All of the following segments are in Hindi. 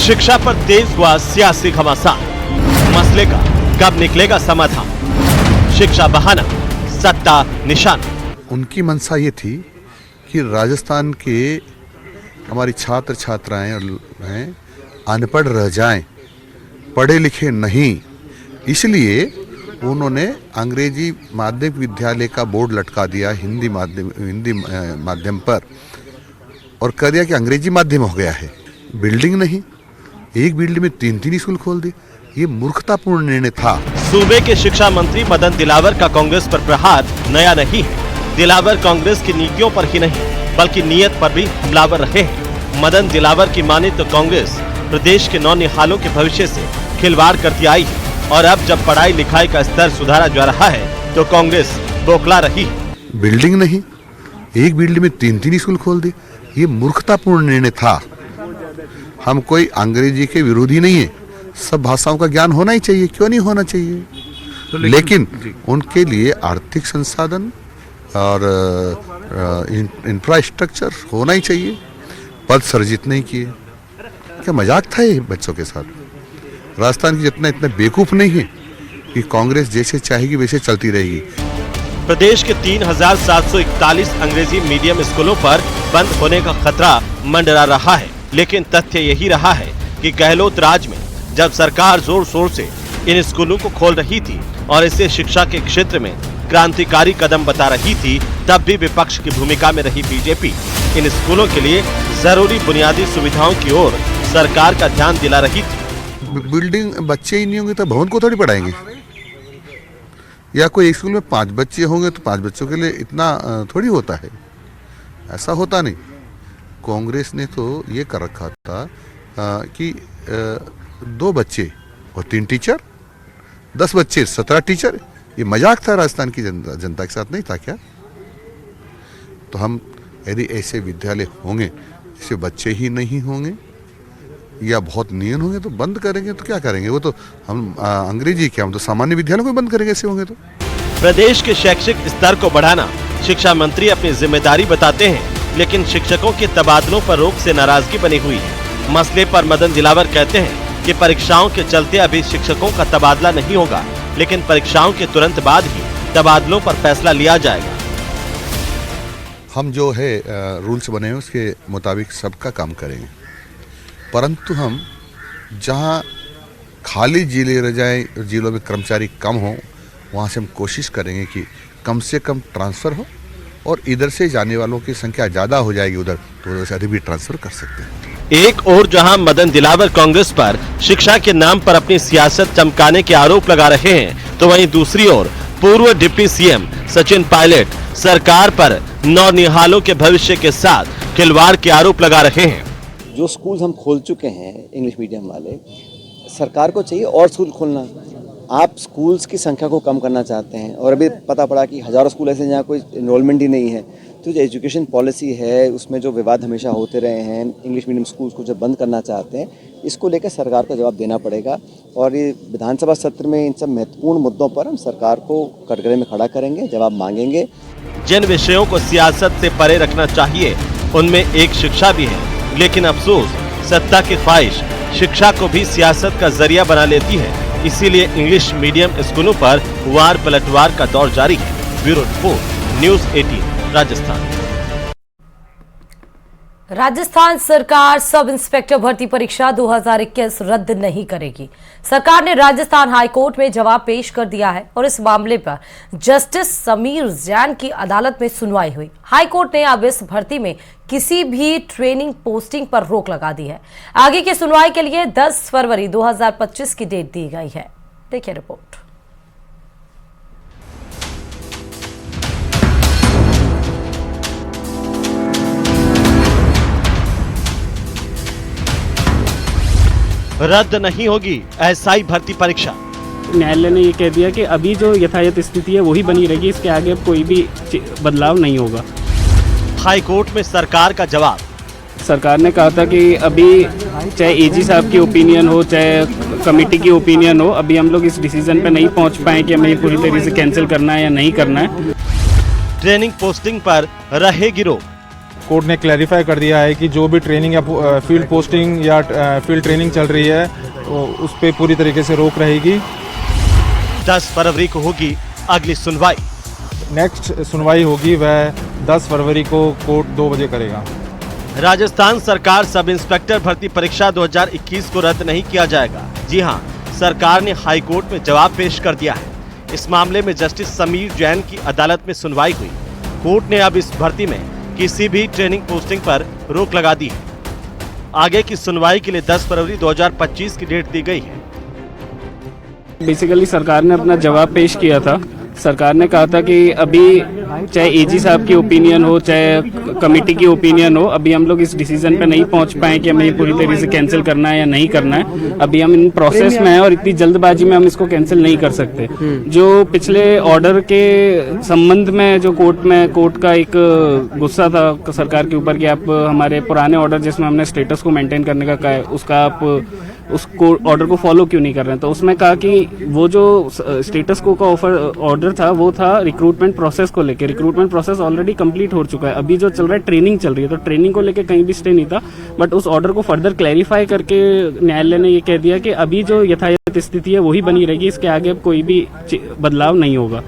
शिक्षा पर तेज हुआ सियासी घमासान, मसले का कब निकलेगा समाधान? शिक्षा बहाना, सत्ता निशाना। उनकी मंशा ये थी कि राजस्थान के हमारी छात्र छात्राएं हैं अनपढ़ रह जाएं, पढ़े लिखे नहीं, इसलिए उन्होंने अंग्रेजी माध्यमिक विद्यालय का बोर्ड लटका दिया हिंदी माध्यम पर और कह दिया कि अंग्रेजी माध्यम हो गया है। बिल्डिंग नहीं, एक बिल्डिंग में 3 स्कूल खोल दिए। ये मूर्खतापूर्ण निर्णय था। सूबे के शिक्षा मंत्री मदन दिलावर का कांग्रेस पर प्रहार नया नहीं है। दिलावर कांग्रेस की नीतियों पर ही नहीं बल्कि नीयत पर भी हमलावर रहे हैं। मदन दिलावर की माने तो कांग्रेस प्रदेश के नौनिहालों के भविष्य से खिलवाड़ करती आई है और अब जब पढ़ाई लिखाई का स्तर सुधारा जा रहा है तो कांग्रेस बौखला रही है। बिल्डिंग नहीं, एक बिल्डिंग में 3 स्कूल खोल दिए। ये मूर्खतापूर्ण निर्णय था। हम कोई अंग्रेजी के विरोधी नहीं है, सब भाषाओं का ज्ञान होना ही चाहिए, क्यों नहीं होना चाहिए, लेकिन उनके लिए आर्थिक संसाधन और इंफ्रास्ट्रक्चर होना ही चाहिए। पद सृजित नहीं किए। क्या मजाक था ये बच्चों के साथ? राजस्थान की जितना इतना बेवकूफ नहीं है कि कांग्रेस जैसे चाहेगी वैसे चलती रहेगी। प्रदेश के 3741 अंग्रेजी मीडियम स्कूलों पर बंद होने का खतरा मंडरा रहा है, लेकिन तथ्य यही रहा है कि गहलोत राज में जब सरकार जोर शोर से इन स्कूलों को खोल रही थी और इसे शिक्षा के क्षेत्र में क्रांतिकारी कदम बता रही थी, तब भी विपक्ष की भूमिका में रही बीजेपी इन स्कूलों के लिए जरूरी बुनियादी सुविधाओं की ओर सरकार का ध्यान दिला रही थी। बिल्डिंग बच्चे ही नहीं होंगे तो भवन को थोड़ी पढ़ाएंगे, या कोई एक स्कूल में 5 बच्चे होंगे तो 5 बच्चों के लिए इतना थोड़ी होता है, ऐसा होता नहीं। कांग्रेस ने तो ये कर रखा था कि 2 बच्चे और 3 टीचर, 10 बच्चे 17 टीचर। ये मजाक था राजस्थान की जनता के साथ, नहीं था क्या? तो हम यदि ऐसे विद्यालय होंगे ऐसे बच्चे ही नहीं होंगे या बहुत नियन होंगे तो बंद करेंगे, तो क्या करेंगे? वो तो हम अंग्रेजी क्या, हम तो सामान्य विद्यालयों को बंद करेंगे ऐसे होंगे तो। प्रदेश के शैक्षिक स्तर को बढ़ाना शिक्षा मंत्री अपनी जिम्मेदारी बताते हैं, लेकिन शिक्षकों के तबादलों पर रोक से नाराजगी बनी हुई है। मसले पर मदन दिलावर कहते हैं कि परीक्षाओं के चलते अभी शिक्षकों का तबादला नहीं होगा, लेकिन परीक्षाओं के तुरंत बाद ही तबादलों पर फैसला लिया जाएगा। हम जो है रूल्स बने हैं उसके मुताबिक सबका काम करेंगे, परंतु हम जहां खाली जिले रह जाए, जिलों में कर्मचारी कम हो, वहां से हम कोशिश करेंगे कि कम से कम ट्रांसफ़र हो, और इधर से जाने वालों की संख्या ज़्यादा हो जाएगी उधर, तो उधर से अधिक भी ट्रांसफ़र कर सकते हैं। एक और जहां मदन दिलावर कांग्रेस पर शिक्षा के नाम पर अपनी सियासत चमकाने के आरोप लगा रहे हैं, तो वहीं दूसरी ओर पूर्व डिप्टी सीएम सचिन पायलट सरकार पर नौनिहालों के भविष्य के साथ खिलवाड़ के आरोप लगा रहे हैं। जो स्कूल हम खोल चुके हैं इंग्लिश मीडियम वाले, सरकार को चाहिए और स्कूल खोलना। आप स्कूल्स की संख्या को कम करना चाहते हैं और अभी पता पड़ा कि हज़ारों स्कूल ऐसे हैं जहाँ कोई इनरोलमेंट ही नहीं है। तो जो एजुकेशन पॉलिसी है उसमें जो विवाद हमेशा होते रहे हैं, इंग्लिश मीडियम स्कूल्स को जब बंद करना चाहते हैं, इसको लेकर सरकार को जवाब देना पड़ेगा। और ये विधानसभा सत्र में इन सब महत्वपूर्ण मुद्दों पर हम सरकार को कटघरे में खड़ा करेंगे, जवाब मांगेंगे। जिन विषयों को सियासत से परे रखना चाहिए उनमें एक शिक्षा भी है, लेकिन अफसोस सत्ता की ख्वाहिश शिक्षा को भी सियासत का जरिया बना लेती है। इसीलिए इंग्लिश मीडियम स्कूलों पर वार पलटवार का दौर जारी है। Bureau report, news 18 Rajasthan. Rajasthan सरकार सब इंस्पेक्टर भर्ती परीक्षा 2021 रद्द नहीं करेगी। सरकार ने राजस्थान हाईकोर्ट में जवाब पेश कर दिया है और इस मामले पर जस्टिस समीर जैन की अदालत में सुनवाई हुई। हाईकोर्ट ने अब इस भर्ती में किसी भी ट्रेनिंग पोस्टिंग पर रोक लगा दी है। आगे की सुनवाई के लिए 10 फरवरी 2025 की डेट दी गई है। देखिए रिपोर्ट। रद्द नहीं होगी एसआई भर्ती परीक्षा। न्यायालय ने ये कह दिया कि अभी जो यथायथ स्थिति है वही बनी रहेगी, इसके आगे कोई भी बदलाव नहीं होगा। हाई कोर्ट में सरकार का जवाब। सरकार ने कहा था कि अभी चाहे एजी साहब की ओपिनियन हो, चाहे कमेटी की ओपिनियन हो, अभी हम लोग इस डिसीजन पे नहीं पहुंच पाए कि हमें पूरी तरीके से कैंसिल करना है या नहीं करना है। ट्रेनिंग पोस्टिंग पर रहेगी रोक। कोर्ट ने क्लैरिफाई कर दिया है कि जो भी ट्रेनिंग या फील्ड पोस्टिंग या फील्ड ट्रेनिंग चल रही है उस पर पूरी तरीके से रोक रहेगी। 10 फरवरी को होगी अगली सुनवाई। नेक्स्ट सुनवाई होगी वह 10 फरवरी को कोर्ट 2 बजे करेगा। राजस्थान सरकार सब इंस्पेक्टर भर्ती परीक्षा 2021 को रद्द नहीं किया जाएगा। जी हां, सरकार ने हाई कोर्ट में जवाब पेश कर दिया है। इस मामले में जस्टिस समीर जैन की अदालत में सुनवाई हुई। कोर्ट ने अब इस भर्ती में किसी भी ट्रेनिंग पोस्टिंग पर रोक लगा दी है। आगे की सुनवाई के लिए 10 फरवरी 2025 की डेट दी गई है। बेसिकली सरकार ने अपना जवाब पेश किया था। सरकार ने कहा था कि अभी चाहे एजी साहब की ओपिनियन हो, चाहे कमेटी की ओपिनियन हो, अभी हम लोग इस डिसीजन पे नहीं पहुंच पाए कि हमें ये पूरी तरीके से कैंसिल करना है या नहीं करना है। अभी हम इन प्रोसेस में हैं और इतनी जल्दबाजी में हम इसको कैंसिल नहीं कर सकते। जो पिछले ऑर्डर के संबंध में जो कोर्ट का एक गुस्सा था सरकार के ऊपर कि आप हमारे पुराने ऑर्डर जिसमें हमने स्टेटस को मेंटेन करने का कहा है उसका आप उसको ऑर्डर को फॉलो क्यों नहीं कर रहे हैं, तो उसमें कहा कि वो जो स्टेटस को का ऑर्डर था वो था रिक्रूटमेंट प्रोसेस को लेकर। रिक्रूटमेंट प्रोसेस ऑलरेडी कंप्लीट हो चुका है। अभी जो चल रहा है ट्रेनिंग चल रही है, तो ट्रेनिंग को लेकर कहीं भी स्टे नहीं था। बट उस ऑर्डर को फर्दर क्लैरिफाई करके न्यायालय ने ये कह दिया कि अभी जो यथायथ स्थिति है वही बनी रहेगी, इसके आगे अब कोई भी बदलाव नहीं होगा।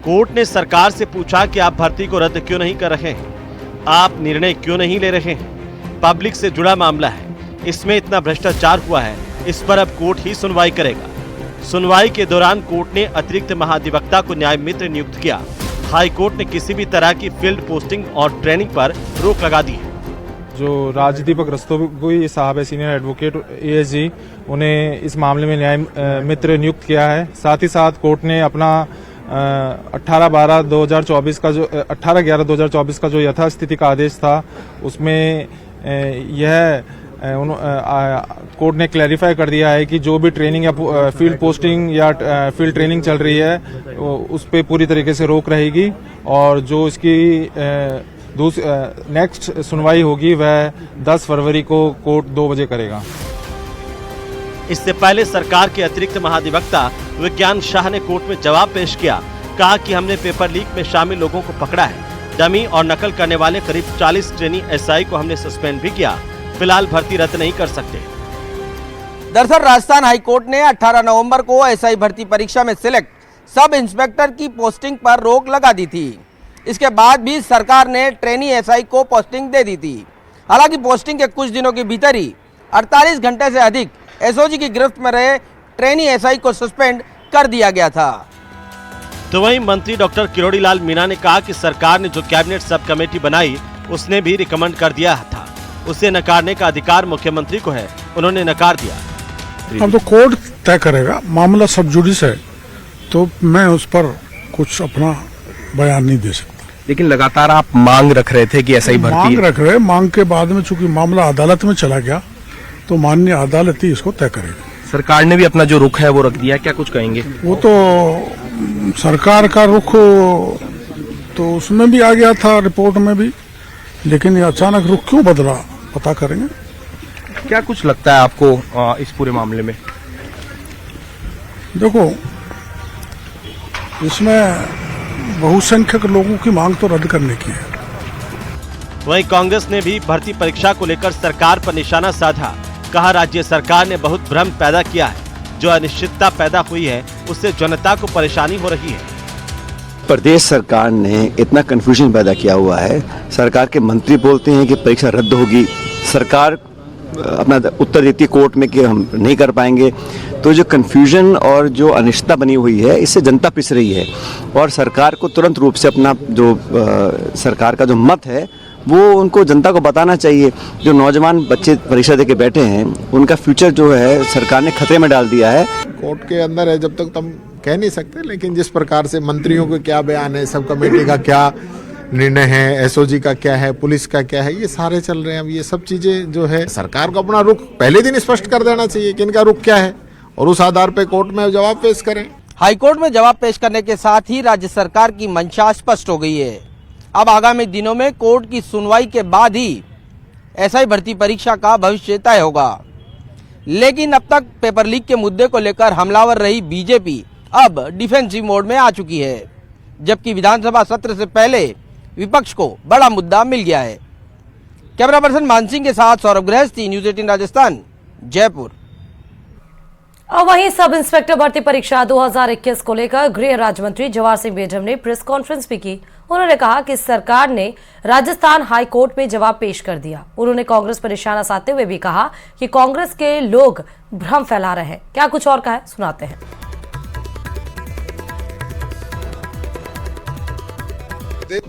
कोर्ट ने सरकार से पूछा कि आप भर्ती को रद्द क्यों नहीं कर रहे हैं, आप निर्णय क्यों नहीं ले रहे हैं। पब्लिक से जुड़ा मामला है, इसमें इतना भ्रष्टाचार हुआ है, इस पर अब कोर्ट ही सुनवाई करेगा। सुनवाई के दौरान कोर्ट ने अतिरिक्त महाधिवक्ता को न्याय मित्र नियुक्त किया। हाई कोर्ट ने किसी भी तरह की फील्ड पोस्टिंग और ट्रेनिंग पर रोक लगा दी है। जो राजदीपक रस्तोगी साहब है, सीनियर एडवोकेट एएसजी, उन्हें इस मामले में न्याय मित्र नियुक्त किया है। साथ ही साथ कोर्ट ने अपना 18/12/2024 का जो 18/11/2024 का जो यथास्थिति का आदेश था उसमें यह कोर्ट ने क्लैरिफाई कर दिया है कि जो भी ट्रेनिंग या फील्ड पोस्टिंग या फील्ड ट्रेनिंग चल रही है उस पर पूरी तरीके से रोक रहेगी। और जो इसकी नेक्स्ट सुनवाई होगी वह 10 फरवरी को कोर्ट 2 बजे करेगा। इससे पहले सरकार के अतिरिक्त महाधिवक्ता विज्ञान शाह ने कोर्ट में जवाब पेश किया। कहा कि हमने पेपर लीक में शामिल लोगों को पकड़ा है। डमी और नकल करने वाले करीब 40 ट्रेनी एसआई को हमने सस्पेंड भी किया। फिलहाल भर्ती रद्द नहीं कर सकते। दरअसल राजस्थान हाईकोर्ट ने 18 नवंबर को एसआई भर्ती परीक्षा में सिलेक्ट सब इंस्पेक्टर की पोस्टिंग पर रोक लगा दी थी। इसके बाद भी सरकार ने ट्रेनी एसआई को पोस्टिंग दे दी थी। हालांकि पोस्टिंग के कुछ दिनों के भीतर ही 48 घंटे से अधिक एसओजी की गिरफ्त में रहे ट्रेनी एसआई को सस्पेंड कर दिया गया था। तो वहीं मंत्री डॉक्टर किरोड़ी लाल मीणा ने कहा कि सरकार ने जो कैबिनेट सब कमेटी बनाई उसने भी रिकमेंड कर दिया था। उसे नकारने का अधिकार मुख्यमंत्री को है, उन्होंने नकार दिया। अब तो कोर्ट तय करेगा, मामला सब जुडिस है, तो मैं उस पर कुछ अपना बयान नहीं दे सकता। लेकिन लगातार आप मांग रख रहे थे कि ऐसा ही भर्ती मांग रख रहे, मांग के बाद में चूंकि मामला अदालत में चला गया तो माननीय अदालत ही इसको तय करेगी। सरकार ने भी अपना जो रुख है वो रख दिया, क्या कुछ कहेंगे? वो तो सरकार का रुख तो उसमें भी आ गया था, रिपोर्ट में भी, लेकिन ये अचानक रुख क्यों बदला पता करेंगे। क्या कुछ लगता है आपको इस पूरे मामले में? देखो, इसमें बहुसंख्यक लोगों की मांग तो रद्द करने की है। वहीं कांग्रेस ने भी भर्ती परीक्षा को लेकर सरकार पर निशाना साधा। कहा राज्य सरकार ने बहुत भ्रम पैदा किया है, जो अनिश्चितता पैदा हुई है उससे जनता को परेशानी हो रही है। प्रदेश सरकार ने इतना कंफ्यूजन पैदा किया हुआ है। सरकार के मंत्री बोलते हैं कि परीक्षा रद्द होगी, सरकार अपना उत्तर देती है कोर्ट में कि हम नहीं कर पाएंगे। तो जो कंफ्यूजन और जो अनिश्चितता बनी हुई है इससे जनता पिस रही है और सरकार को तुरंत रूप से अपना जो सरकार का जो मत है वो उनको जनता को बताना चाहिए। जो नौजवान बच्चे परीक्षा देके बैठे हैं उनका फ्यूचर जो है सरकार ने खतरे में डाल दिया है। कोर्ट के अंदर है, जब तक हम कह नहीं सकते, लेकिन जिस प्रकार से मंत्रियों को क्या बयान है, सब कमेटी का क्या निर्णय है, एसओजी का क्या है, पुलिस का क्या है, ये सारे चल रहे हैं। अब ये सब चीजें जो है सरकार को अपना रुख पहले दिन स्पष्ट कर देना चाहिए कि इनका रुख क्या है और उस आधार पर कोर्ट में जवाब पेश करें। हाईकोर्ट में जवाब पेश करने के साथ ही राज्य सरकार की मंशा स्पष्ट हो गई है। अब आगामी दिनों में कोर्ट की सुनवाई के बाद ही एसआई भर्ती परीक्षा का भविष्य तय होगा। लेकिन अब तक पेपर लीक के मुद्दे को लेकर हमलावर रही बीजेपी अब डिफेंसिव मोड में आ चुकी है, जबकि विधानसभा सत्र से पहले विपक्ष को बड़ा मुद्दा मिल गया है। कैमरा पर्सन मानसिंह के साथ सौरभ गृहस्थी, न्यूज 18 राजस्थान, जयपुर। और वहीं सब इंस्पेक्टर भर्ती परीक्षा 2021 को लेकर गृह राज्य मंत्री जवाहर सिंह बेढम ने प्रेस कॉन्फ्रेंस भी की। उन्होंने कहा कि सरकार ने राजस्थान हाई कोर्ट में जवाब पेश कर दिया। उन्होंने कांग्रेस पर निशाना साधते हुए भी कहा कि कांग्रेस के लोग भ्रम फैला रहे हैं। क्या कुछ और कहा है, सुनाते हैं।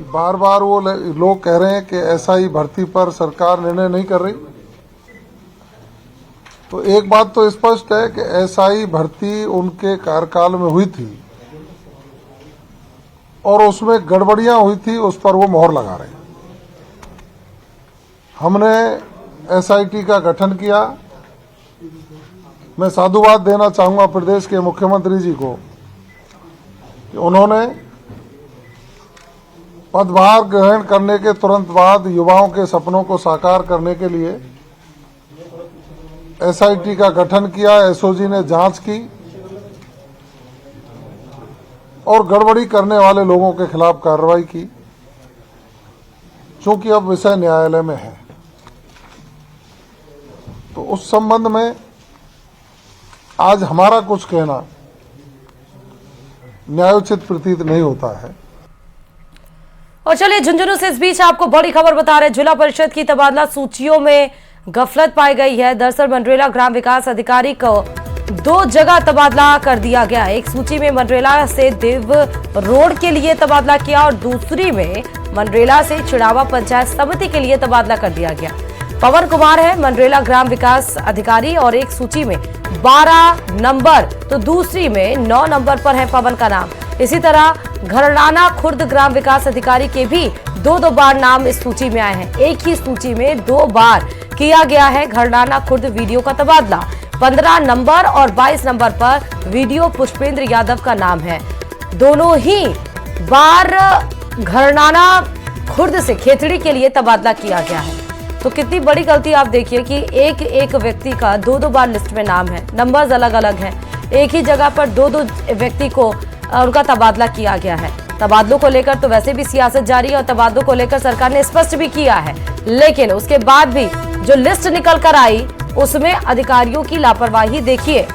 बार बार वो लोग कह रहे हैं कि एसआई भर्ती पर सरकार निर्णय नहीं कर रही। तो एक बात तो स्पष्ट है कि एसआई भर्ती उनके कार्यकाल में हुई थी और उसमें गड़बड़ियां हुई थी, उस पर वो मोहर लगा रहे हैं। हमने एसआईटी का गठन किया। मैं साधुवाद देना चाहूंगा प्रदेश के मुख्यमंत्री जी को कि उन्होंने पदभार ग्रहण करने के तुरंत बाद युवाओं के सपनों को साकार करने के लिए एसआईटी का गठन किया। एसओजी ने जांच की और गड़बड़ी करने वाले लोगों के खिलाफ कार्रवाई की। चूंकि अब विषय न्यायालय में है तो उस संबंध में आज हमारा कुछ कहना न्यायोचित प्रतीत नहीं होता है। और चलिए झुंझुनू से इस बीच आपको बड़ी खबर बता रहे, जिला परिषद की तबादला सूचियों में गफलत पाई गई है। दरअसल मंडरेला ग्राम विकास अधिकारी को 2 जगह तबादला कर दिया गया। एक सूची में मंडरेला से देव रोड के लिए तबादला किया और दूसरी में मंडरेला से चिड़ावा पंचायत समिति के लिए तबादला कर दिया गया। पवन कुमार है मंडरेला ग्राम विकास अधिकारी और एक सूची में 12 नंबर तो दूसरी में 9 नंबर पर है पवन का नाम। इसी तरह घरनाना खुर्द ग्राम विकास अधिकारी के भी 2 बार नाम इस सूची में आए हैं। एक ही सूची में 2 बार किया गया है घरनाना खुर्द वीडियो का तबादला। 15 नंबर और 22 नंबर पर वीडियो पुष्पेंद्र यादव का नाम है। दोनों ही बार घरनाना खुर्द से खेतड़ी के लिए तबादला किया गया है। तो कितनी बड़ी गलती आप देखिए कि एक व्यक्ति का 2 बार लिस्ट में नाम है, नंबर्स अलग अलग हैं। एक ही जगह पर 2 व्यक्ति को उनका तबादला किया गया है। तबादलों को लेकर तो वैसे भी सियासत जारी है और तबादलों को लेकर सरकार ने स्पष्ट भी किया है, लेकिन उसके बाद भी जो लिस्ट निकल कर आई उसमें अधिकारियों की लापरवाही देखिए।